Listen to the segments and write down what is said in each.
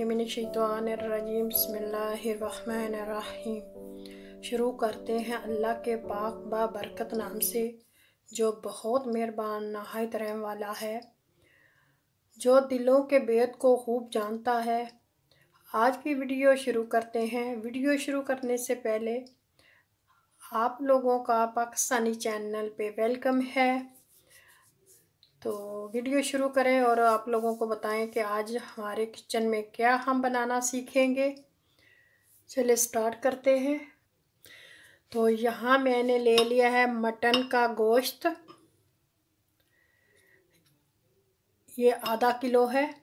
मिनश्शैतानिर्रजीम बिस्मिल्लाहिर्रहमानिर्रहीम। शुरू करते हैं अल्लाह के पाक बरकत नाम से, जो बहुत मेहरबान नहायत रहम वाला है, जो दिलों के भेद को खूब जानता है। आज की वीडियो शुरू करते हैं। वीडियो शुरू करने से पहले आप लोगों का पाकिस्तानी चैनल पे वेलकम है। तो वीडियो शुरू करें और आप लोगों को बताएं कि आज हमारे किचन में क्या हम बनाना सीखेंगे। चलिए स्टार्ट करते हैं। तो यहाँ मैंने ले लिया है मटन का गोश्त, ये आधा किलो है।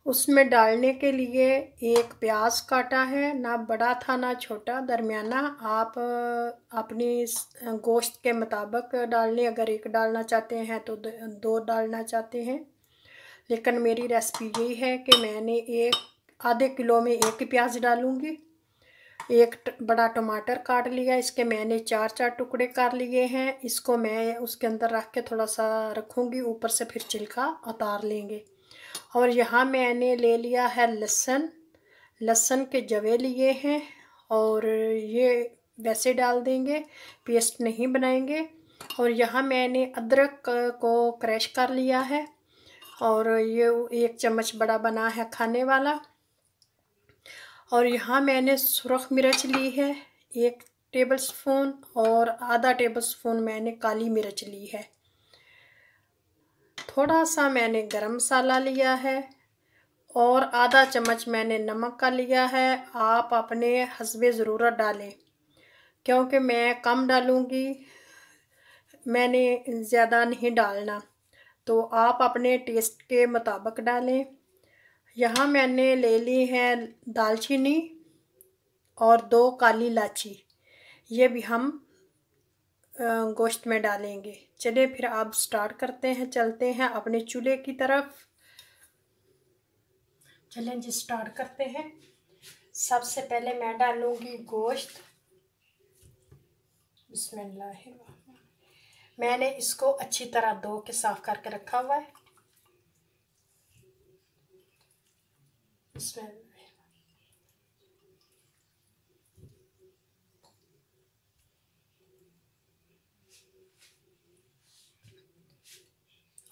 उसमें डालने के लिए एक प्याज काटा है, ना बड़ा था ना छोटा, दरमियाना। आप अपनी गोश्त के मुताबिक डाल लें। अगर एक डालना चाहते हैं तो दो डालना चाहते हैं, लेकिन मेरी रेसिपी यही है कि मैंने एक आधे किलो में एक ही प्याज डालूँगी। एक बड़ा टमाटर काट लिया, इसके मैंने चार टुकड़े कर लिए हैं। इसको मैं उसके अंदर रख के थोड़ा सा रखूँगी, ऊपर से फिर छिलका उतार लेंगे। और यहाँ मैंने ले लिया है लहसुन के जवे लिए हैं, और ये वैसे डाल देंगे, पेस्ट नहीं बनाएंगे। और यहाँ मैंने अदरक को क्रश कर लिया है, और ये 1 चम्मच बड़ा बना है खाने वाला। और यहाँ मैंने सुरख मिर्च ली है 1 टेबल स्पून, और आधा टेबल स्पून मैंने काली मिर्च ली है। थोड़ा सा मैंने गरम मसाला लिया है, और आधा चम्मच मैंने नमक का लिया है। आप अपने हस्बे ज़रूरत डालें, क्योंकि मैं कम डालूँगी, मैंने ज़्यादा नहीं डालना, तो आप अपने टेस्ट के मुताबिक डालें। यहाँ मैंने ले ली है दालचीनी और 2 काली इलायची, ये भी हम गोश्त में डालेंगे। चलिए फिर आप स्टार्ट करते हैं, चलते हैं अपने चूल्हे की तरफ। चलें जी स्टार्ट करते हैं। सबसे पहले मैं डालूंगी गोश्त। बिस्मिल्लाहिर्रहमानिर्रहीम। मैंने इसको अच्छी तरह धो के साफ करके रखा हुआ है।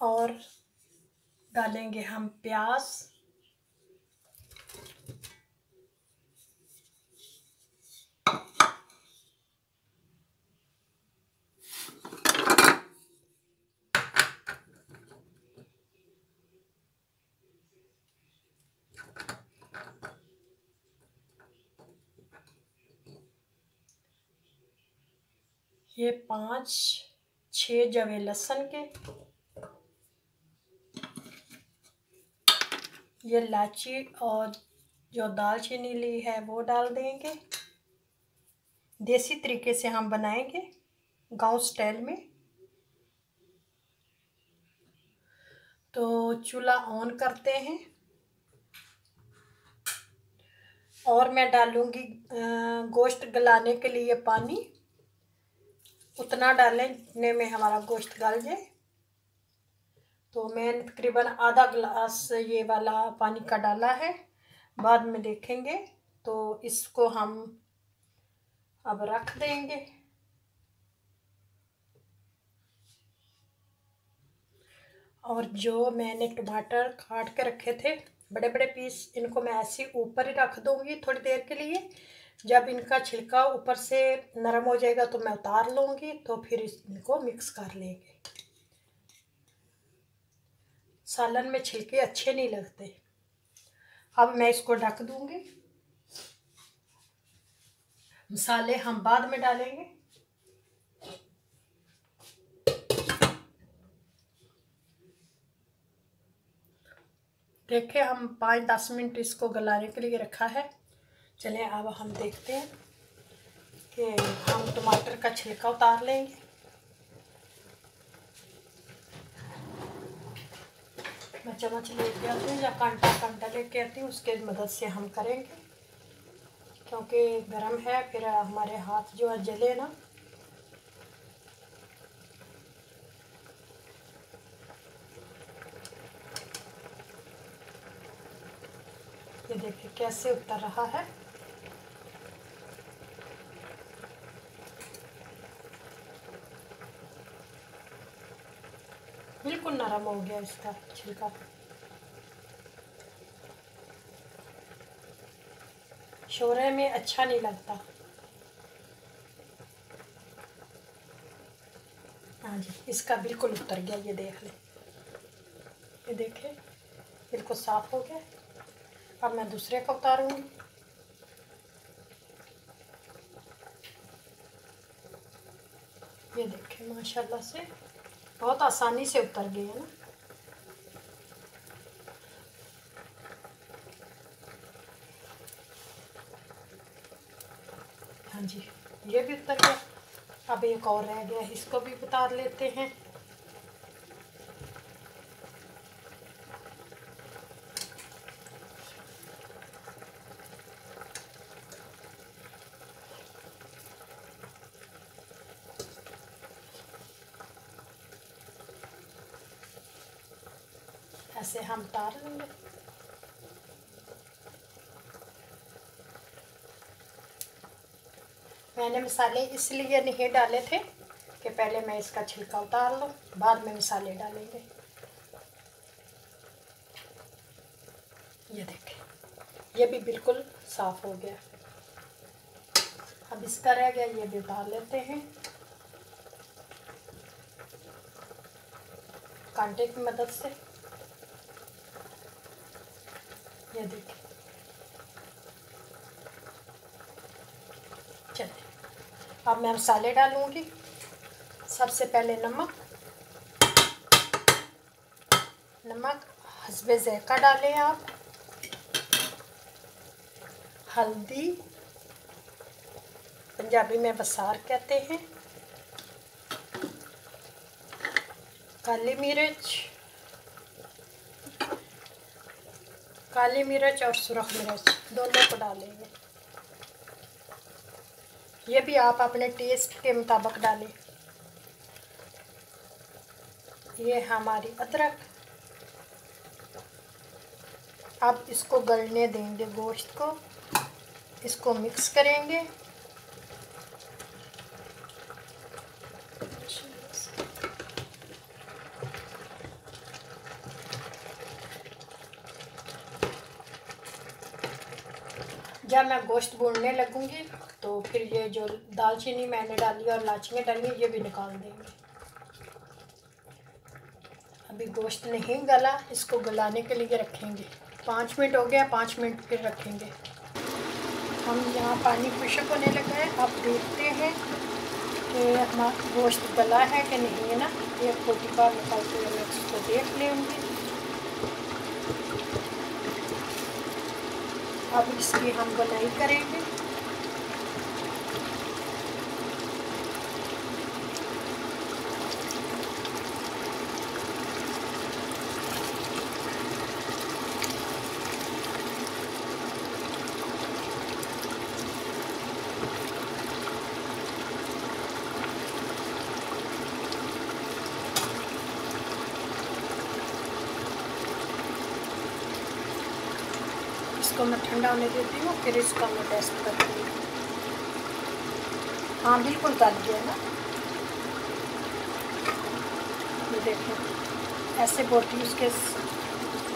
और डालेंगे हम प्याज, ये 5-6 जवे लहसुन के, ये इलायची और जो दालचीनी ली है वो डाल देंगे। देसी तरीके से हम बनाएंगे, गांव स्टाइल में। तो चूल्हा ऑन करते हैं, और मैं डालूंगी गोश्त गलाने के लिए पानी। उतना डालें जितने में हमारा गोश्त गल जाए। तो मैंने तकरीबन आधा गिलास ये वाला पानी का डाला है, बाद में देखेंगे। तो इसको हम अब रख देंगे। और जो मैंने टमाटर काट के रखे थे बड़े बड़े पीस, इनको मैं ऐसे ऊपर ही रख दूंगी थोड़ी देर के लिए। जब इनका छिलका ऊपर से नरम हो जाएगा तो मैं उतार लूँगी, तो फिर इनको मिक्स कर लेंगे। सालन में छिलके अच्छे नहीं लगते। अब मैं इसको ढक दूंगी। मसाले हम बाद में डालेंगे। देखिए हम 5-10 मिनट इसको गलाने के लिए रखा है। चलें अब हम देखते हैं कि हम टमाटर का छिलका उतार लेंगे। मैं चम्मच लेके आती हूँ या कांटा लेके आती हूँ, उसके मदद से हम करेंगे, क्योंकि गरम है, फिर हमारे हाथ जो है जले ना। ये देखिए कैसे उतर रहा है। बिल्कुल नरम हो गया इसका छिलका। शोरे में अच्छा नहीं लगता। हाँ जी, इसका बिल्कुल उतर गया, ये देख ले, ये देखे बिल्कुल साफ हो गया। अब मैं दूसरे को उतारूंगी। ये देखे माशाल्लाह से बहुत आसानी से उतर गए है ना। हाँ जी, ये भी उतर गया। अब एक और रह गया, इसको भी उतार लेते हैं। ऐसे हम उतार लेंगे। मैंने मसाले इसलिए नहीं डाले थे कि पहले मैं इसका छिलका उतार लूँ, बाद में मसाले डालेंगे। ये देखें, ये भी बिल्कुल साफ हो गया। अब इसका रह गया, ये भी उतार लेते हैं कांटे की मदद से। ये देखें, चलिए अब मैं मसाले डालूंगी। सबसे पहले नमक हस्बे ज़ायक़ा डालें आप। हल्दी, पंजाबी में बसार कहते हैं। काली मिर्च और सुरख मिर्च दोनों को डालेंगे। ये भी आप अपने टेस्ट के मुताबिक डालें। ये हमारी अदरक। अब इसको गलने देंगे गोश्त को, इसको मिक्स करेंगे। जब मैं गोश्त भूनने लगूंगी तो फिर ये जो दालचीनी मैंने डाली और इलायचियाँ डाली ये भी निकाल देंगे। अभी गोश्त नहीं गला, इसको गलाने के लिए रखेंगे। 5 मिनट हो गया, 5 मिनट फिर रखेंगे। हम यहाँ पानी खुश्क होने लगा है। अब देखते हैं कि हमारा गोश्त गला है कि नहीं है ना। एक छोटी बार निकालते हुए मैं इसको देख लूँगी। अब इसकी हम बुनाई करेंगे। इसको मैं ठंडा होने देती हूँ, फिर इसका मैं टेस्ट करती हूँ। हाँ बिल्कुल गल गया ना। ये देखें ऐसे बोटी उसके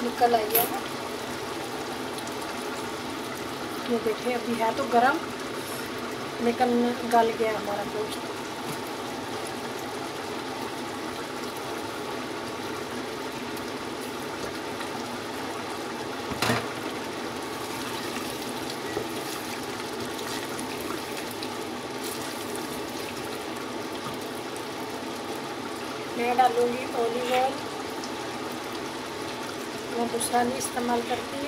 निकल आई है ना। ये देखें अभी है तो गरम, लेकिन गल गया हमारा गोश्त। मैं डालूँगी ऑलिव ऑयल। मैं दूसरा नहीं इस्तेमाल करती,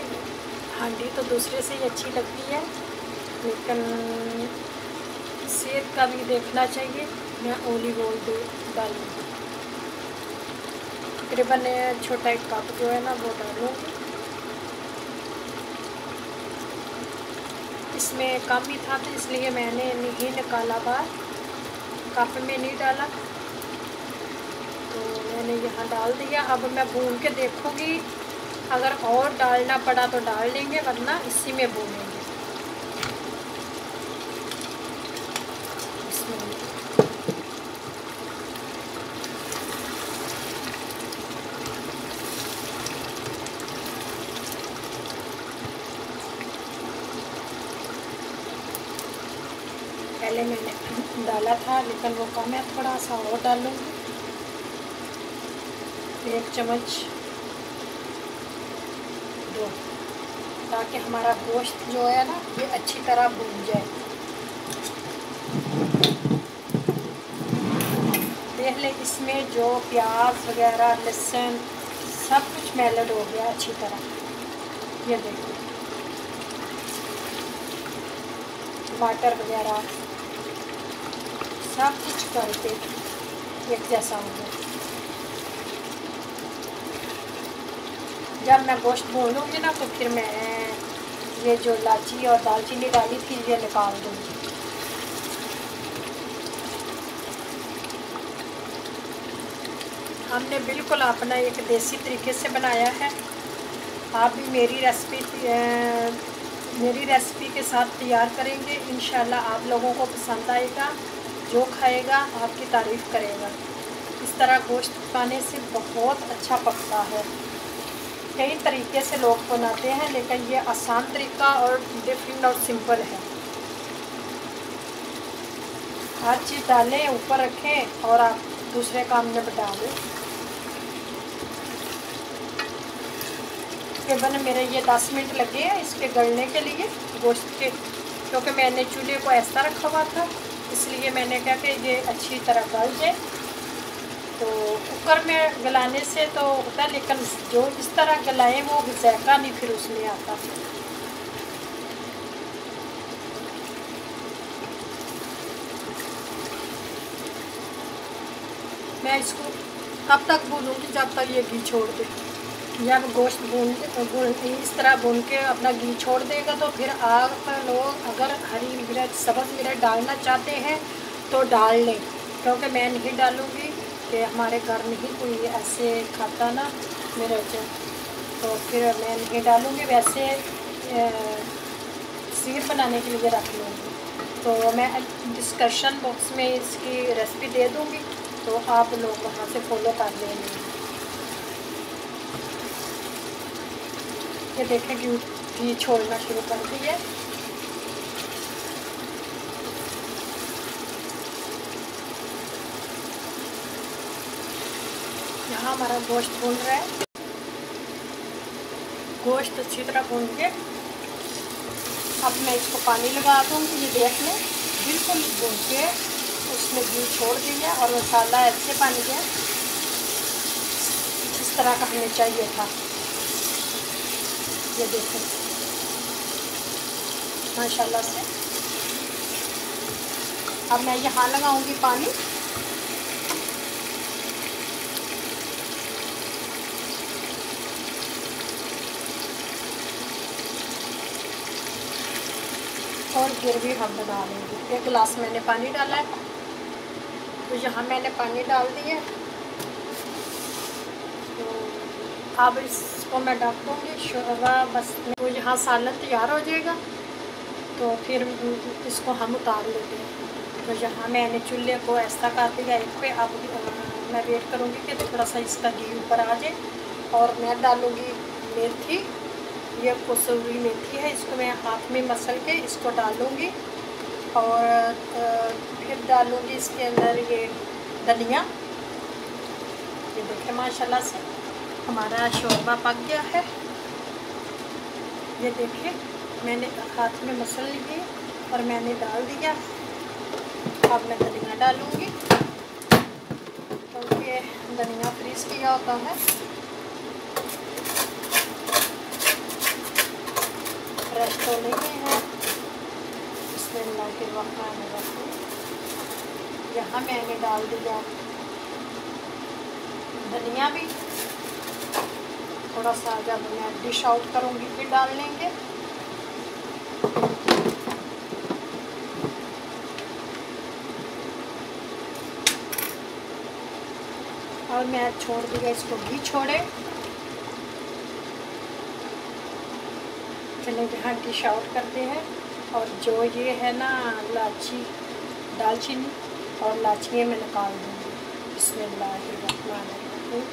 हांडी तो दूसरे से ही अच्छी लगती है, लेकिन सेहत का भी देखना चाहिए। मैं ऑलिव ऑयल डालूँगी, तकरीबन छोटा एक कप जो है ना वो डालूँगी। इसमें कम ही था तो इसलिए मैंने नहीं निकाला बाहर, कप में नहीं डाला, तो मैंने यहाँ डाल दिया। अब मैं भून के देखूँगी अगर और डालना पड़ा तो डाल लेंगे, वरना इसी में भूनेंगे। इसमें पहले मैंने डाला था लेकिन वो कम है, थोड़ा सा और डालूंगी, 1 चम्मच 2, ताकि हमारा गोश्त जो है ना ये अच्छी तरह भून जाए। देख ले इसमें जो प्याज वगैरह, लहसुन सब कुछ मेल्ट हो गया अच्छी तरह। ये देखो टमाटर वगैरह सब कुछ करके एक जैसा हो गया। जब मैं गोश्त भूनूंगी ना तो फिर मैं ये जो इलायची और दालचीनी डाली थी ये निकाल दूँगी। हमने बिल्कुल अपना एक देसी तरीके से बनाया है। आप भी मेरी रेसिपी के साथ तैयार करेंगे, इंशाल्लाह आप लोगों को पसंद आएगा। जो खाएगा आपकी तारीफ़ करेगा। इस तरह गोश्त पकाने से बहुत अच्छा पकता है। कई तरीके से लोग बनाते हैं लेकिन ये आसान तरीका और डिफरेंट और सिंपल है। हर चीज़ डालें, ऊपर रखें और आप दूसरे काम में बता दें। तकरीबन मेरे ये 10 मिनट लगे हैं इसके गलने के लिए गोश्त के, क्योंकि मैंने चूल्हे को ऐसा रखा हुआ था, इसलिए मैंने कहा कि ये अच्छी तरह गल जाए। तो कुकर में गलाने से तो होता है, लेकिन जो इस तरह गलाएं वो जायका नहीं फिर उसमें आता। मैं इसको तब तक भूनूंगी जब तक ये घी छोड़ दे। जब गोश्त इस तरह भून के अपना घी छोड़ देगा तो फिर आप लोग अगर हरी मिर्च, सब्ज़ मिर्च डालना चाहते हैं तो डाल लें, क्योंकि मैं नहीं डालूँगी कि हमारे घर नहीं कोई ऐसे खाता ना मिर्च, तो फिर मैं नहीं डालूँगी। वैसे सीर बनाने के लिए रख लूँगी। तो मैं डिस्क्रिप्शन बॉक्स में इसकी रेसिपी दे दूँगी, तो आप लोग वहाँ से फॉलो कर लेंगे। ये देखें कि घी छोड़ना शुरू कर दी है। यहाँ हमारा गोश्त भून रहा है। गोश्त अच्छी तरह भून के अब मैं इसको पानी लगा दूँगी। ये देख लें बिल्कुल भून के उसमें घी छोड़ दिया और मसाला ऐसे बन गया जिस तरह का हमें चाहिए था। ये देखो माशाल्लाह से। अब मैं यहाँ लगाऊंगी पानी। और ग्रेवी हम बना लेंगे। 1 गिलास मैंने पानी डाला है, तो यहाँ मैंने पानी डाल दिया। तो अब इसको मैं ढक दूँगी शोरबा बस। तो यहाँ सालन तैयार हो जाएगा तो फिर इसको हम उतार लेंगे। तो यहाँ मैंने चूल्हे को ऐसा कर दिया एक पे। अब मैं वेट करूँगी कि थोड़ा सा इसका घी ऊपर आ जाए और मैं डालूँगी मेथी। ये कसूरी मेथी है, इसको मैं हाथ में मसल के इसको डालूँगी और फिर डालूँगी इसके अंदर ये धनिया। ये देखें माशाल्लाह से हमारा शोरबा पक गया है। ये देखिए मैंने हाथ में मसल ली और मैंने डाल दिया। अब मैं धनिया डालूँगी क्योंकि धनिया फ्रीज किया होता है। फ्रेश तो नहीं है, इसमें ला के वहाँ में रखूँ। यहाँ मैंने डाल दिया धनिया भी। थोड़ा सा जब मैं डिश आउट करूँगी फिर डाल लेंगे। और मैं छोड़ दिया इसको घी छोड़े। चले यहाँ डिश आउट करते हैं। और जो ये है ना इलायची, दालचीनी और इलायची मैं निकाल दूँगी। बिस्मिल्लाहिर्रहमानिर्रहीम।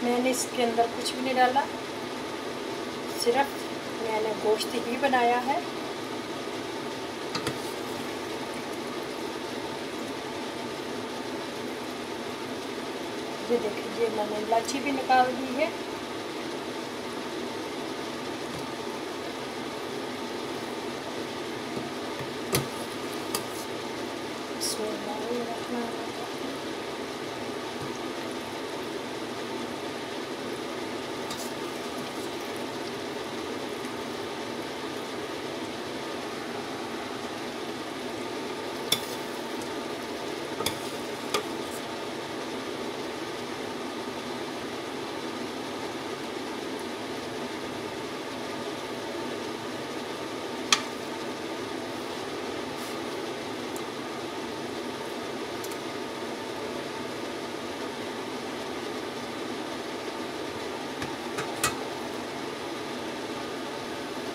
मैंने इसके अंदर कुछ भी नहीं डाला, सिर्फ मैंने गोश्त ही बनाया है। ये देखिए मैंने इलायची भी निकाल दी है।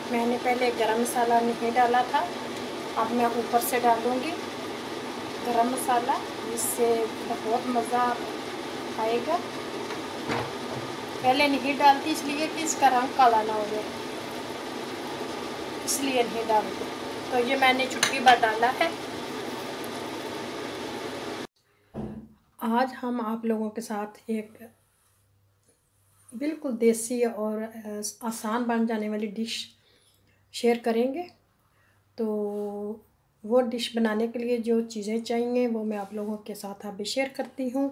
मैंने पहले गरम मसाला नहीं डाला था, अब मैं ऊपर से डालूँगी गरम मसाला, इससे बहुत मज़ा आएगा। पहले नहीं डालती इसलिए कि इसका रंग काला ना हो जाए, इसलिए नहीं डालती। तो ये मैंने चुटकी भर डाला है। आज हम आप लोगों के साथ एक बिल्कुल देसी और आसान बन जाने वाली डिश शेयर करेंगे। तो वो डिश बनाने के लिए जो चीज़ें चाहिए वो मैं आप लोगों के साथ अभी शेयर करती हूँ।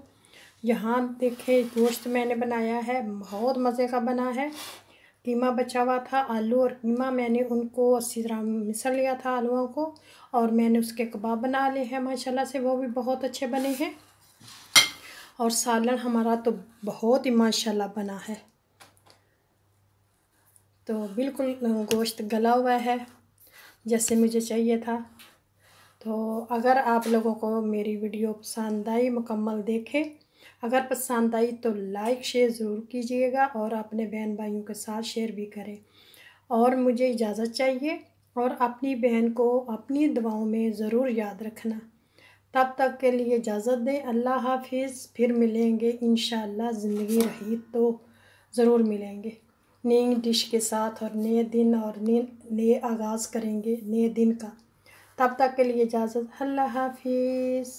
यहाँ देखें गोश्त मैंने बनाया है, बहुत मज़े का बना है। कीमा बचा हुआ था, आलू और कीमा मैंने उनको अच्छी तरह मिसल लिया था आलूओं को, और मैंने उसके कबाब बना लिए हैं माशाल्लाह से, वो भी बहुत अच्छे बने हैं। और सालन हमारा तो बहुत ही माशाल्लाह बना है। तो बिल्कुल गोश्त गला हुआ है जैसे मुझे चाहिए था। तो अगर आप लोगों को मेरी वीडियो पसंद आई, मुकम्मल देखें। अगर पसंद आई तो लाइक शेयर ज़रूर कीजिएगा और अपने बहन भाइयों के साथ शेयर भी करें। और मुझे इजाज़त चाहिए, और अपनी बहन को अपनी दुआओं में ज़रूर याद रखना। तब तक के लिए इजाज़त दें। अल्लाह हाफिज़। फिर मिलेंगे इंशाअल्लाह, ज़िंदगी रही तो ज़रूर मिलेंगे नई डिश के साथ, और नए दिन और नए आगाज़ करेंगे नए दिन का। तब तक के लिए इजाज़त। अल्लाह हाफिज़।